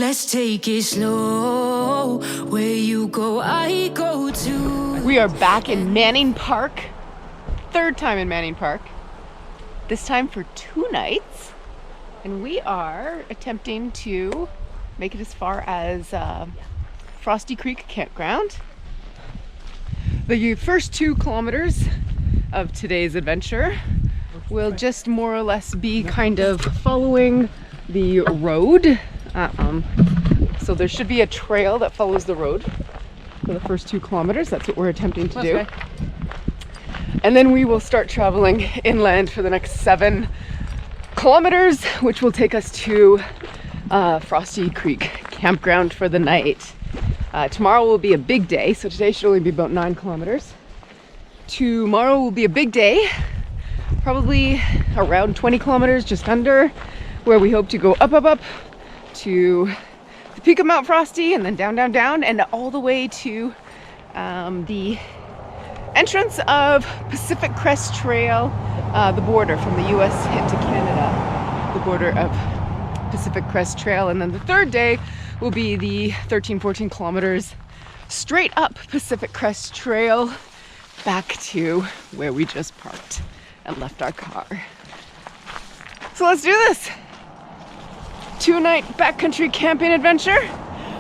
Let's take it slow. Where you go, I go too. We are back in Manning Park. Third time in Manning Park. This time for 2 nights. And we are attempting to make it as far as Frosty Creek Campground. The first 2 kilometers of today's adventure will just more or less be kind of following the road. So there should be a trail that follows the road for the first 2 kilometers. That's what we're attempting to do. And then we will start traveling inland for the next 7 kilometers, which will take us to Frosty Creek Campground for the night. Tomorrow will be a big day, so today should only be about 9 kilometers. Tomorrow will be a big day, probably around 20 kilometers, just under, where we hope to go up to the peak of Mount Frosty, and then down, and all the way to the entrance of Pacific Crest Trail, the border from the US into Canada, the border of Pacific Crest Trail. And then the third day will be the 13-14 kilometers straight up Pacific Crest Trail back to where we just parked and left our car. So let's do this. 2-night backcountry camping adventure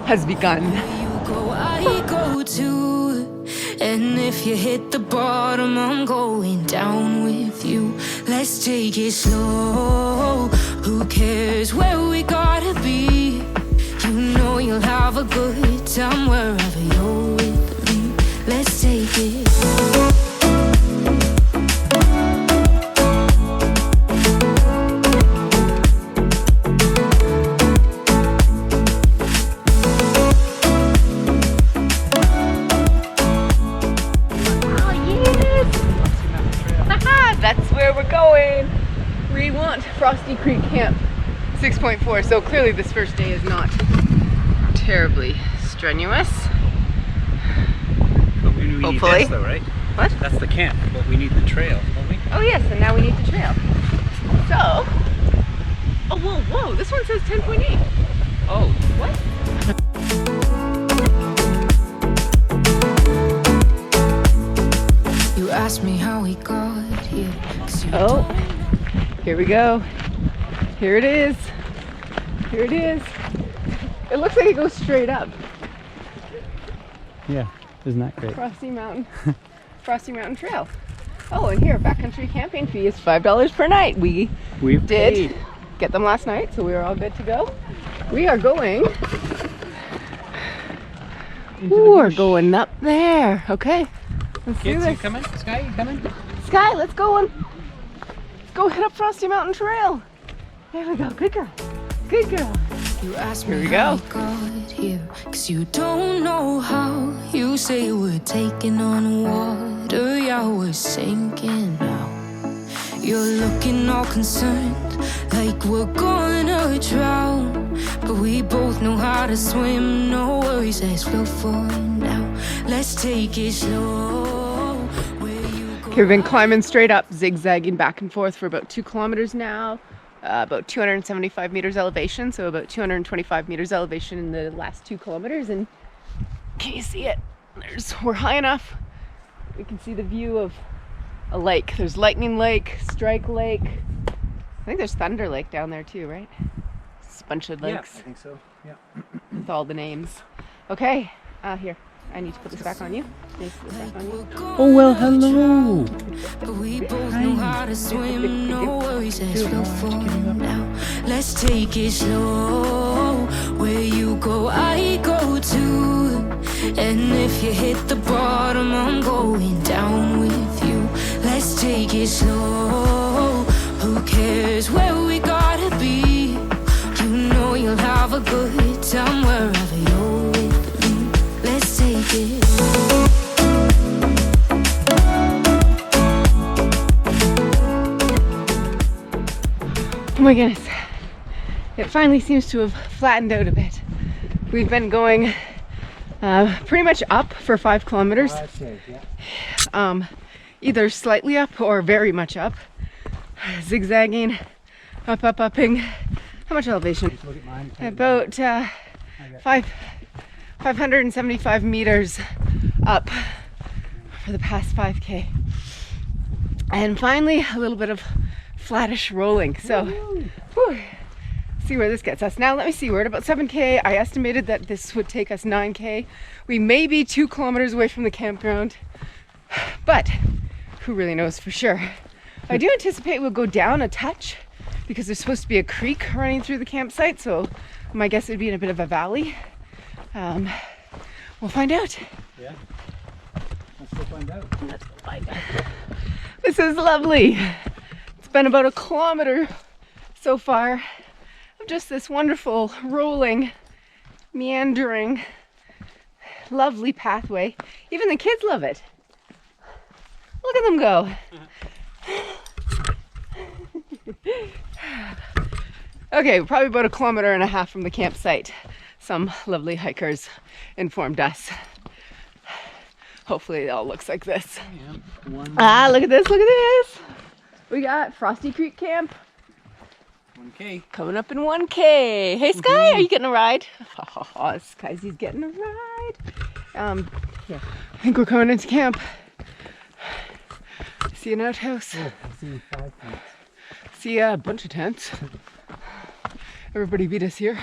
has begun. Where you go, I go too. And if you hit the bottom, I'm going down with you. Let's take it slow. Who cares where we gotta be? You know you'll have a good time wherever you're with me. Let's take it slow. That's where we're going. We want Frosty Creek Camp 6.4. So clearly this first day is not terribly strenuous. But we need Hopefully. this though, right? What? That's the camp, but we need the trail, don't we? Oh yes, and now we need the trail. So, oh whoa, this one says 10.8. Oh. What? You asked me how we got here. Oh, here we go. Here it is. Here it is. It looks like it goes straight up. Yeah, isn't that great? Frosty Mountain Trail. Oh, and here, backcountry camping fee is $5 per night. We We've did paid. get them last night, so we are all good to go. We are going. We're going up there. Okay, let's do Kids, you this. coming? Sky, you coming? Sky, let's go and go hit up Frosty Mountain Trail. There we go. Good girl. Good girl. You asked Here me we how go. we got here, 'cause you don't know how. You say we're taking on water, yeah, we're sinking now. You're looking all concerned, like we're gonna drown. But we both know how to swim, no worries, let's float for now. Let's take it slow. Where you go, Okay, we've been climbing straight up, zigzagging back and forth for about 2 kilometers now. About 275 meters elevation, so about 225 meters elevation in the last 2 kilometers. And can you see it? We're high enough. We can see the view of a lake. There's Lightning Lake, Strike Lake. I think there's Thunder Lake down there too, right? It's a bunch of lakes Yeah, I think so. Yeah. with all the names. Okay, here. I need to put this back on you. I need to put this back on you. Oh well, hello. but we both know how to swim, no worries, let's float for now. Let's take it slow. Where you go, I go too. And if you hit the bottom, I'm going down with you. Let's take it slow. Who cares where we gotta be? You know you'll have a good time wherever you're with me. Let's take it slow. Oh my goodness. It finally seems to have flattened out a bit. We've been going pretty much up for 5 kilometers. Either slightly up or very much up. Zigzagging, upping. How much elevation? About 575 meters up for the past 5K. And finally, a little bit of flattish rolling. So, whew, see where this gets us. Now, let me see, we're at about 7K. I estimated that this would take us 9K. We may be 2 kilometers away from the campground, but who really knows for sure? I do anticipate we'll go down a touch because there's supposed to be a creek running through the campsite, so my guess would be in a bit of a valley. We'll find out. Yeah. Let's go find out. Let's go find out. This is lovely. It's been about 1 kilometer so far of just this wonderful, rolling, meandering, lovely pathway. Even the kids love it. Look at them go. Okay, probably about 1.5 kilometers from the campsite. Some lovely hikers informed us. Hopefully it all looks like this. Yeah. Look at this, look at this. We got Frosty Creek Camp. 1K. Coming up in 1K. Hey Sky, are you getting a ride? Oh, Sky's getting a ride. Yeah. I think we're coming into camp. See an outhouse. Oh, I see 5 tents. See a bunch of tents. Everybody beat us here.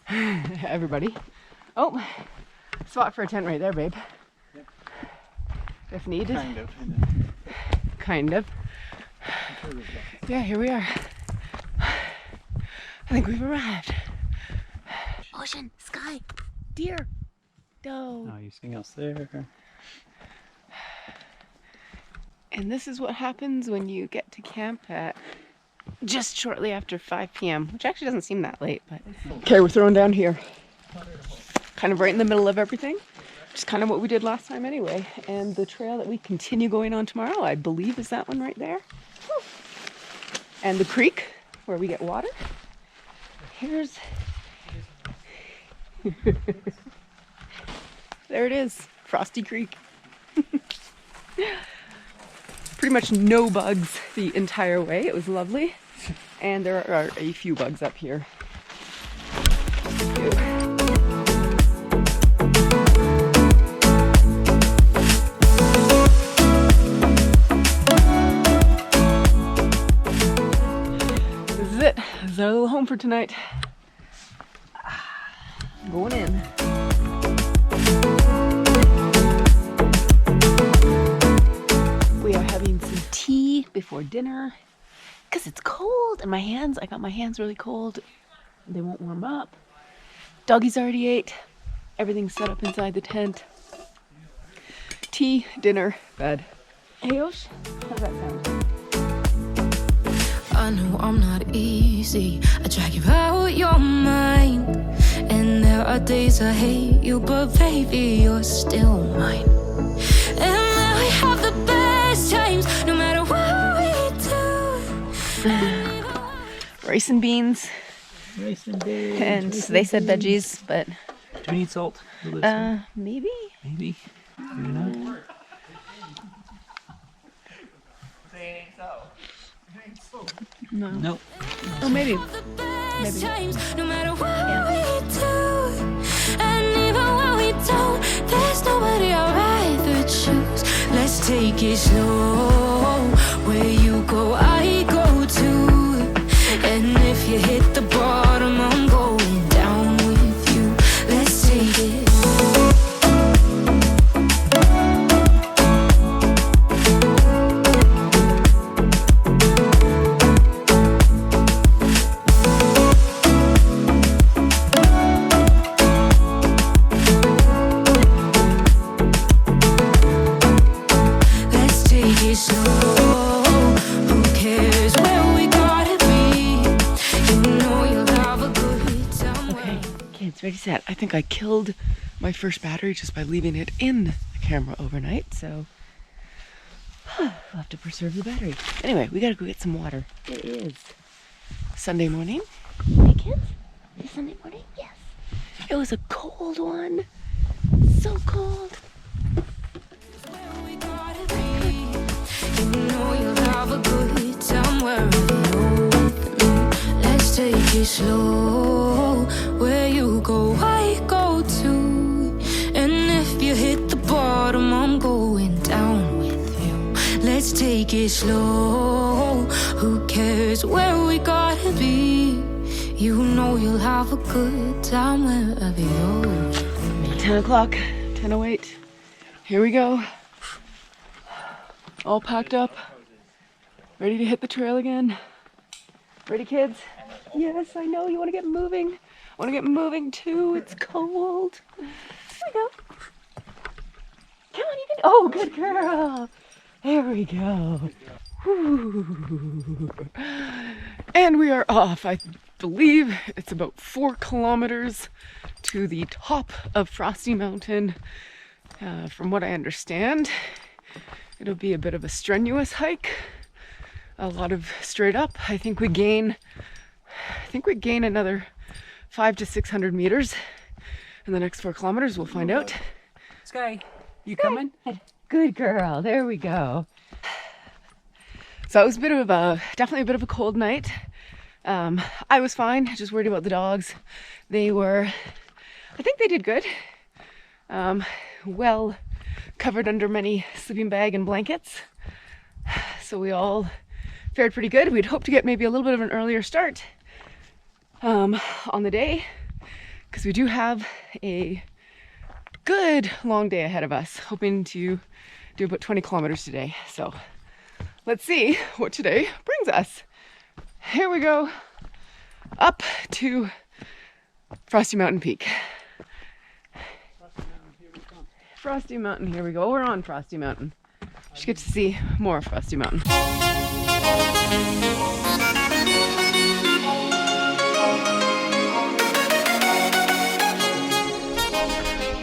Everybody. Oh, spot for a tent right there, babe. Yep. If needed. Kind of. Kind of. Yeah, here we are. I think we've arrived. Ocean, sky, deer, doe. Oh, you see else there. And this is what happens when you get to camp at just shortly after 5 p.m., which actually doesn't seem that late, but... Okay, we're throwing down here. Kind of right in the middle of everything, which is kind of what we did last time anyway. And the trail that we continue going on tomorrow, I believe, is that one right there. Woo. And the creek where we get water. Here's... There it is, Frosty Creek. Pretty much no bugs the entire way. It was lovely. And there are a few bugs up here. This is it. This is our little home for tonight. Going in. We are having some tea before dinner because it's cold and I got my hands really cold. They won't warm up. Doggies already ate. Everything's set up inside the tent. Tea, dinner, bed. Hey Yosh, how's that sound? I know I'm not easy. I drag you out your mind. And there are days I hate you, but baby, you're still mine. And now we have the best times, no matter what we do. Rice and beans. Rice and beans. And they said veggies, but Do we need salt? maybe. Maybe. Maybe not. No. Nope. Oh, maybe. The best times, no matter what we do. And even when we don't, there's nobody I'd rather choose. Let's take it slow. Where you go, I go too. And if you hit the bottom, I'm going down with you. Let's take it. Ready, set. I think I killed my first battery just by leaving it in the camera overnight, so we'll have to preserve the battery. Anyway, we gotta go get some water. It is Sunday morning. Hey kids, it's Sunday morning? Yes. It was a cold one. So cold. Let's take it slow. Where you go, take it slow. Who cares where we gotta be? You know you'll have a good time wherever you go. 10 o'clock, 10:08. Here we go. All packed up. Ready to hit the trail again. Ready, kids? Yes, I know. You want to get moving? I want to get moving too. It's cold. Here we go. Come on, you can. Oh, good girl. There we go. Whew. And we are off. I believe it's about 4 kilometers to the top of Frosty Mountain. From what I understand, it'll be a bit of a strenuous hike. A lot of straight up. I think we gain another 500 to 600 meters in the next 4 kilometers. We'll find out. Sky, you coming? Good girl. There we go. So it was definitely a bit of a cold night. I was fine. Just worried about the dogs. I think they did good. Well covered under many sleeping bag and blankets. So we all fared pretty good. We'd hoped to get maybe a little bit of an earlier start on the day, because we do have a good long day ahead of us, hoping to do about 20 kilometers today. So let's see what today brings us. Here we go, up to Frosty Mountain Peak. Frosty Mountain, here we go. We're on Frosty Mountain. Just get to see more of Frosty Mountain.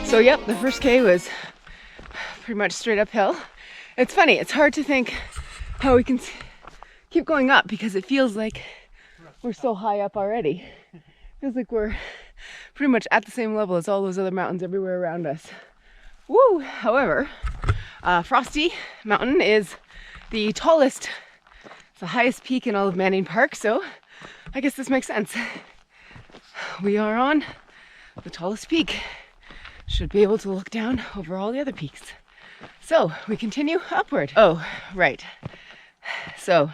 So yep, the first K was pretty much straight uphill. It's funny, it's hard to think how we can keep going up because it feels like we're so high up already. It feels like we're pretty much at the same level as all those other mountains everywhere around us. Woo! However, Frosty Mountain is the tallest, the highest peak in all of Manning Park, so I guess this makes sense. We are on the tallest peak. Should be able to look down over all the other peaks. So we continue upward. Oh, right. So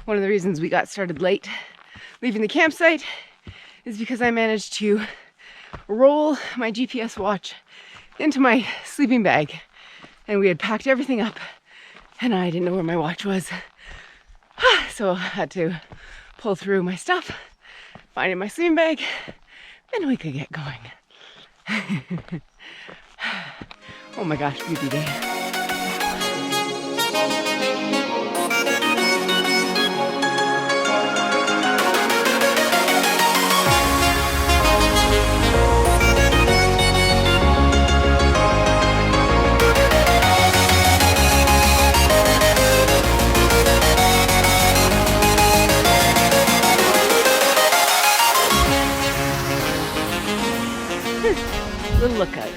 one of the reasons we got started late leaving the campsite is because I managed to roll my GPS watch into my sleeping bag, and we had packed everything up and I didn't know where my watch was. So I had to pull through my stuff, find it in my sleeping bag, and we could get going. Oh my gosh, beauty day. Little lookout.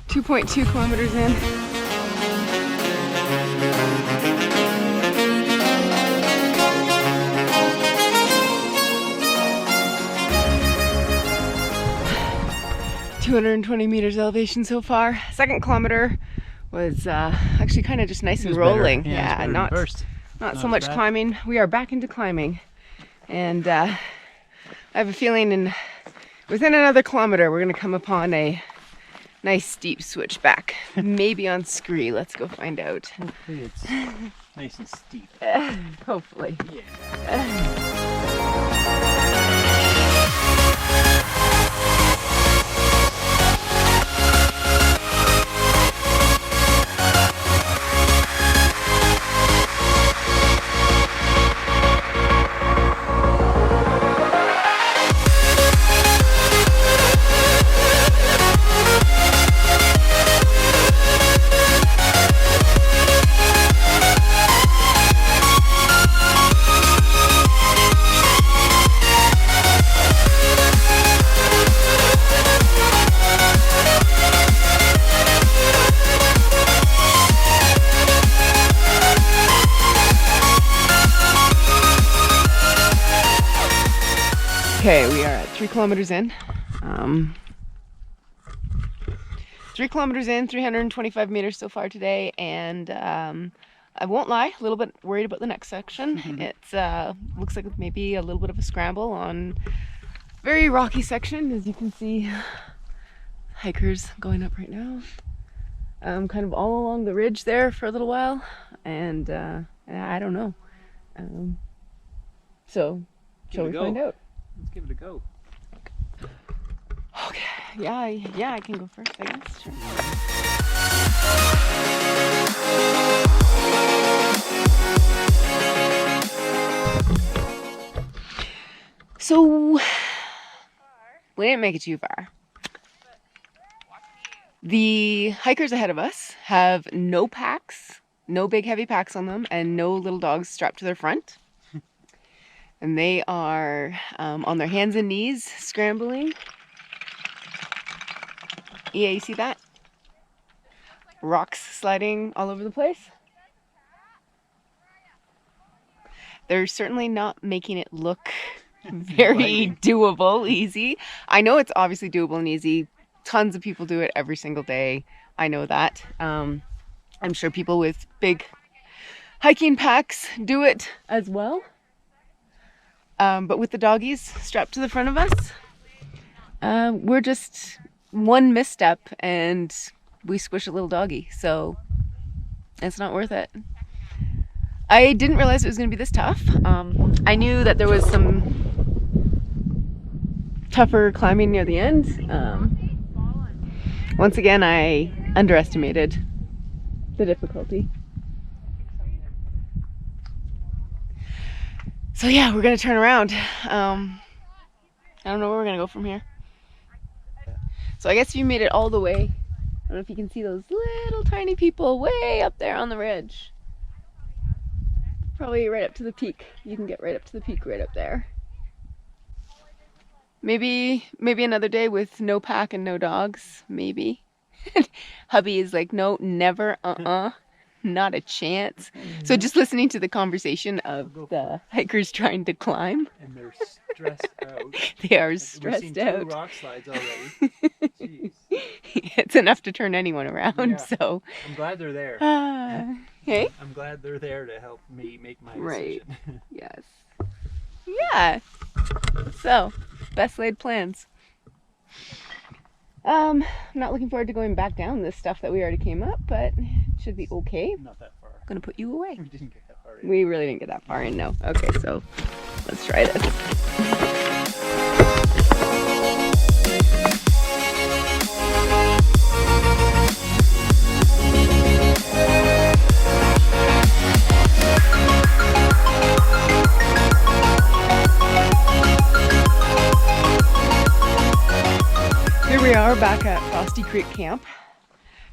2.2 kilometers in. ...220 meters elevation so far. Second kilometer was actually kind of just nice and rolling. Yeah, not so much climbing. We are back into climbing. And I have a feeling within another kilometer, we're going to come upon a nice steep switchback. Maybe on scree. Let's go find out. Hopefully it's nice and steep. Hopefully. Yeah. Okay, we are at 3 kilometers in. 3 kilometers in, 325 meters so far today, and I won't lie, a little bit worried about the next section. It's looks like maybe a little bit of a scramble on very rocky section, as you can see. Hikers going up right now. Kind of all along the ridge there for a little while, and I don't know. So, shall we find out? Let's give it a go. Okay, yeah, I can go first, I guess. Sure. So, we didn't make it too far. The hikers ahead of us have no packs, no big heavy packs on them, and no little dogs strapped to their front. And they are on their hands and knees, scrambling. Yeah, you see that? Rocks sliding all over the place. They're certainly not making it look very doable, easy. I know it's obviously doable and easy. Tons of people do it every single day. I know that. I'm sure people with big hiking packs do it as well. But with the doggies strapped to the front of us, we're just one misstep and we squish a little doggy. So it's not worth it. I didn't realize it was going to be this tough. I knew that there was some tougher climbing near the end. Once again, I underestimated the difficulty. So yeah, we're gonna turn around. I don't know where we're gonna go from here. So I guess if you made it all the way, I don't know if you can see those little tiny people way up there on the ridge. Probably right up to the peak. You can get right up to the peak right up there. Maybe another day with no pack and no dogs, maybe. Hubby is like, no, never, not a chance. So just listening to the conversation of the hikers trying to climb. And they're stressed out. They are We've stressed seen out. 2 rock slides already. Jeez. It's enough to turn anyone around, Yeah. so. I'm glad they're there. Hey? I'm glad they're there to help me make my Right. decision. Yes. Yeah. So, best laid plans. Not looking forward to going back down this stuff that we already came up, but it should be okay. Not that far. Gonna put you away. We didn't get that far in. We really didn't get that far in, no. Okay, so let's try this. Here we are back at Frosty Creek Camp.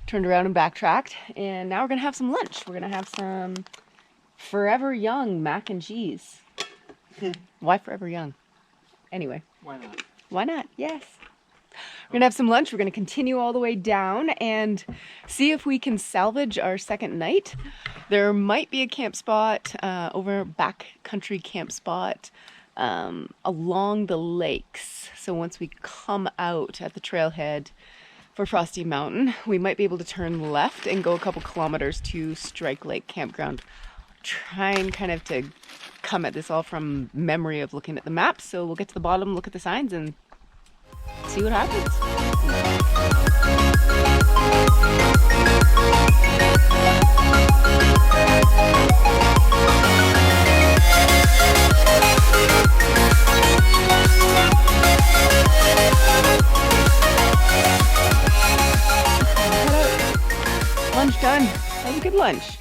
Turned around and backtracked, and now we're gonna have some lunch. We're gonna have some Forever Young mac and cheese. Why Forever Young? Anyway. Why not? Why not? Yes. We're gonna have some lunch. We're gonna continue all the way down and see if we can salvage our second night. There might be a camp spot over Backcountry camp spot along the lakes. So once we come out at the trailhead for Frosty Mountain, we might be able to turn left and go a couple kilometers to Strike Lake Campground. Trying kind of to come at this all from memory of looking at the map. So we'll get to the bottom, look at the signs, and see what happens. Lunch done. That was a good lunch.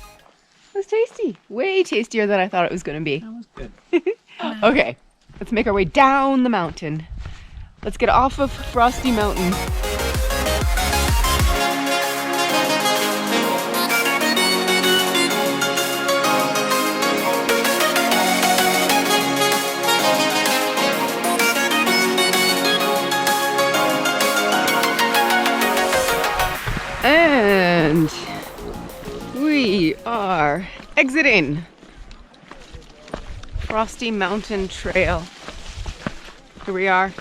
It was tasty. Way tastier than I thought it was going to be. That was good. Okay, let's make our way down the mountain. Let's get off of Frosty Mountain. And we are exiting Frosty Mountain Trail. Here we are,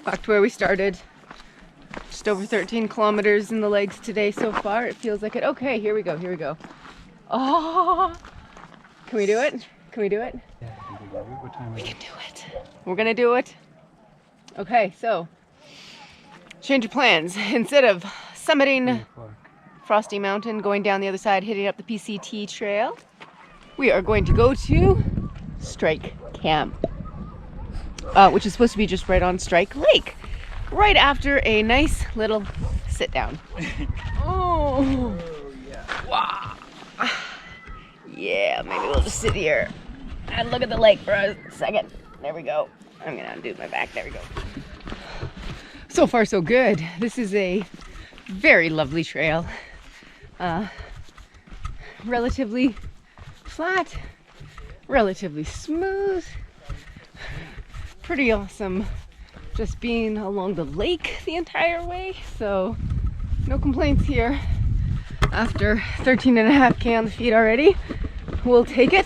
back to where we started. Just over 13 kilometers in the legs today so far. It feels like it. Okay, here we go, here we go. Oh, can we do it? Can we do it? Yeah, what time We is can do it. We're gonna do it. Okay, so change of plans. Instead of summiting Frosty Mountain, going down the other side, hitting up the PCT trail, we are going to go to Strike Camp, which is supposed to be just right on Strike Lake, right after a nice little sit down. Oh, yeah. wow. Yeah, maybe we'll just sit here and look at the lake for a second. There we go. I'm gonna undo my back. There we go. So far, so good. This is a very lovely trail. Relatively flat, relatively smooth. Pretty awesome just being along the lake the entire way. So no complaints here. After 13.5K on the feet already, we'll take it.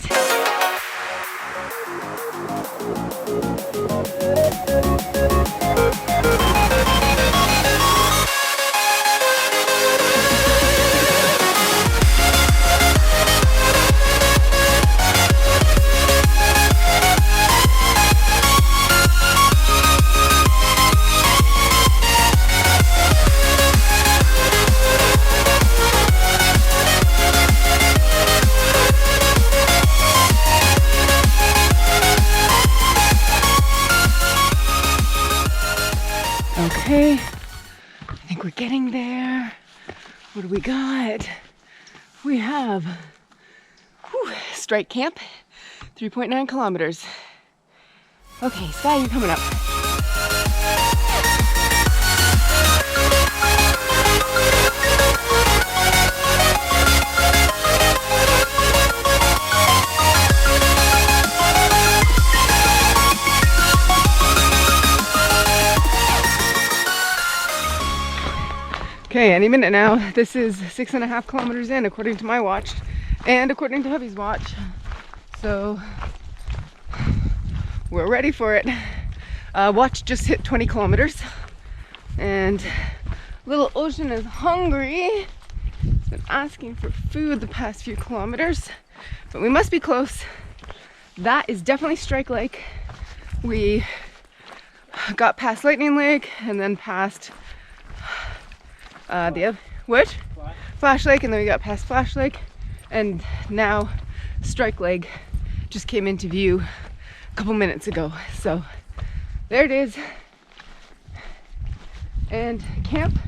Okay, I think we're getting there. What do we got? We have Strike Camp, 3.9 kilometers. Okay, Sky, you're coming up. Okay, any minute now. This is 6.5 kilometers in, according to my watch, and according to Hubby's watch. So we're ready for it. Watch just hit 20 kilometers, and little Ocean is hungry. He's been asking for food the past few kilometers, but we must be close. That is definitely Strike Lake. We got past Lightning Lake and then past the other, what? Flash Lake, and then we got past Flash Lake, and now Strike Lake just came into view a couple minutes ago. So there it is. And camp,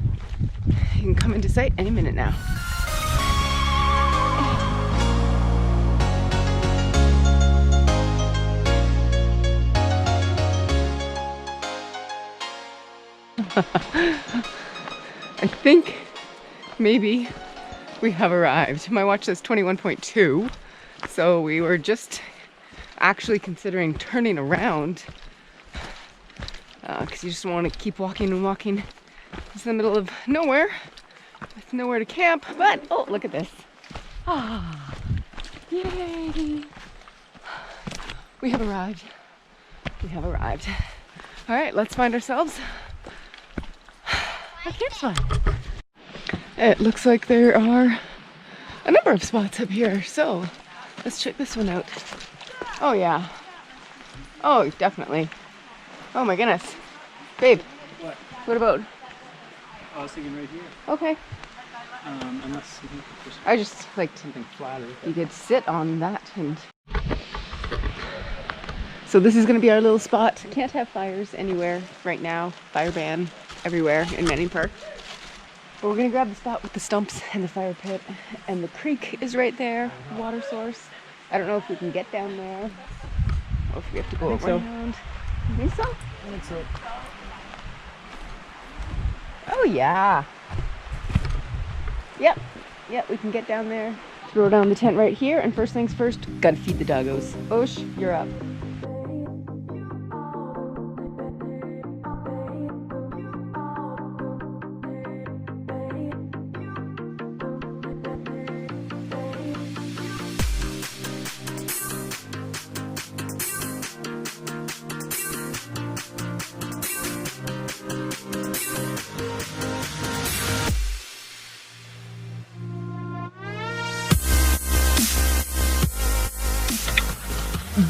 you can come into sight any minute now. I think maybe we have arrived. My watch says 21.2, so we were just actually considering turning around because you just want to keep walking and walking. It's in the middle of nowhere with nowhere to camp, but oh, look at this. Ah, yay! We have arrived. We have arrived. All right, let's find ourselves a campsite. It looks like there are a number of spots up here, so let's check this one out. Oh yeah. Oh, definitely. Oh my goodness. Babe. What? What about? I was thinking right here. Okay. Unless you think there's I just like to, something flatter. you could sit on that and... So this is going to be our little spot. Can't have fires anywhere right now. Fire ban everywhere in Manning Park. But we're going to grab the spot with the stumps and the fire pit. And the creek is right there, water source. I don't know if we can get down there or if we have to go around. You think so? I think so. Oh yeah. Yep, we can get down there. Throw down the tent right here, and first things first, gotta feed the doggos. Osh, you're up.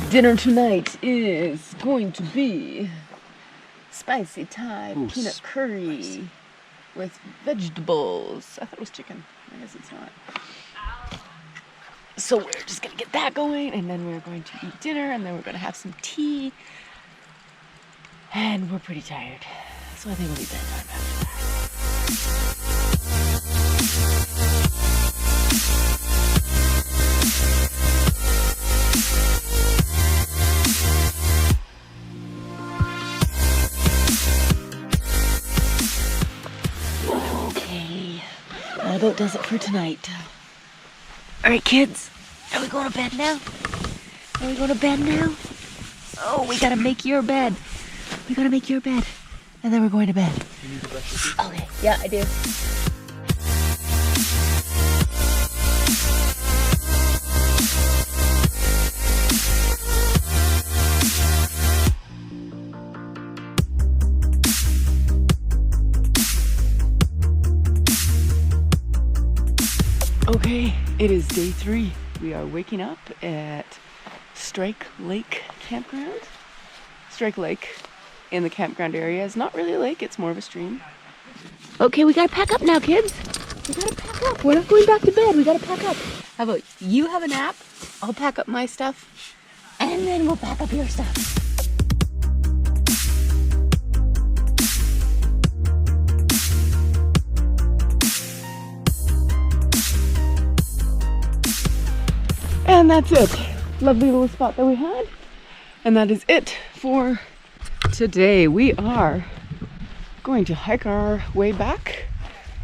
Dinner tonight is going to be spicy Thai Ooh, peanut curry with vegetables. I thought it was chicken. I guess it's not. So we're just gonna get that going, and then we're going to eat dinner, and then we're gonna have some tea. And we're pretty tired, so I think we'll be bedtime after that. Okay, that about does it for tonight. All right, kids, are we going to bed now? Are we going to bed now? Oh, we gotta make your bed. We gotta make your bed, and then we're going to bed. You need to brush your teeth? Okay, yeah, I do. Okay, it is day 3. We are waking up at Strike Lake Campground. Strike Lake in the campground area is not really a lake, it's more of a stream. Okay, we gotta pack up now, kids. We gotta pack up. We're not going back to bed. We gotta pack up. How about you have a nap? I'll pack up my stuff, and then we'll pack up your stuff. And that's it. Lovely little spot that we had. And that is it for today. We are going to hike our way back.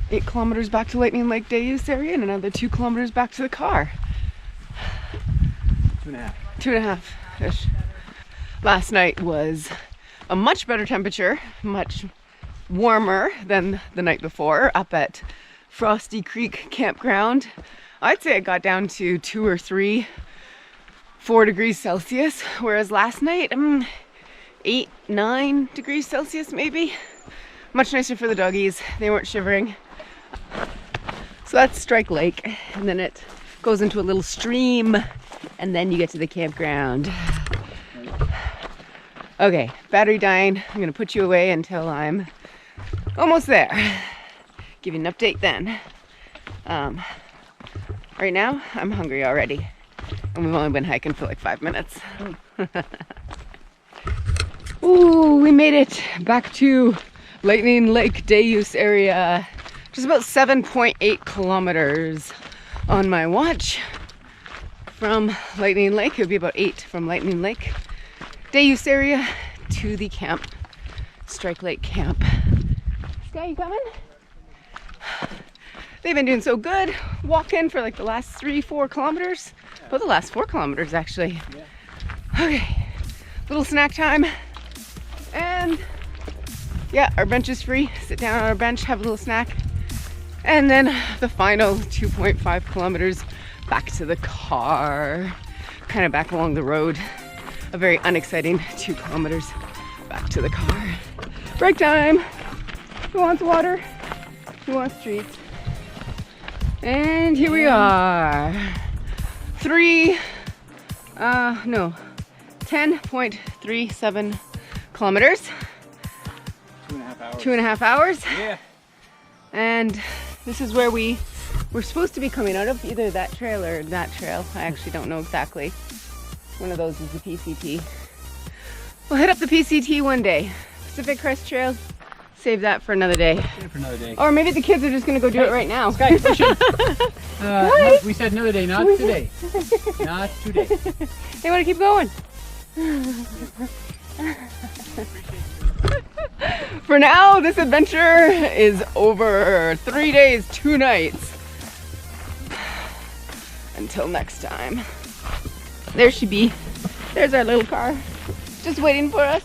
8 kilometers back to Lightning Lake day use area and another 2 kilometers back to the car. 2.5. 2.5-ish. Last night was a much better temperature, much warmer than the night before up at Frosty Creek Campground. I'd say it got down to 2 or 3, 4 degrees Celsius, whereas last night, 8, 9 degrees Celsius maybe. Much nicer for the doggies. They weren't shivering. So that's Strike Lake, and then it goes into a little stream, and then you get to the campground. Okay, battery dying. I'm gonna put you away until I'm almost there. Give you an update then. Right now, I'm hungry already, and we've only been hiking for like 5 minutes. Ooh, we made it back to Lightning Lake day use area. Just about 7.8 kilometers on my watch from Lightning Lake. It would be about 8 from Lightning Lake day use area to the camp, Strike Lake Camp. Sky, you coming? They've been doing so good, walking for like the last 3-4 kilometers. Well, the last 4 kilometers actually. Yeah. Okay, little snack time. And yeah, our bench is free. Sit down on our bench, have a little snack. And then the final 2.5 kilometers back to the car. Kind of back along the road. A very unexciting 2 kilometers back to the car. Break time. Who wants water? Who wants treats? And here we are. 10.37 kilometers. 2.5 hours. 2.5 hours. Yeah. And this is where we were supposed to be coming out of, either that trail or that trail. I actually don't know exactly. One of those is the PCT. We'll hit up the PCT one day. Pacific Crest Trail, save that for another day. Save it for another day. Or maybe the kids are just gonna go do it right now. Sky, no, we said another day, not today. Not today. They wanna keep going. For now, this adventure is over. 3 days, 2 nights. Until next time. There she be. There's our little car. Just waiting for us.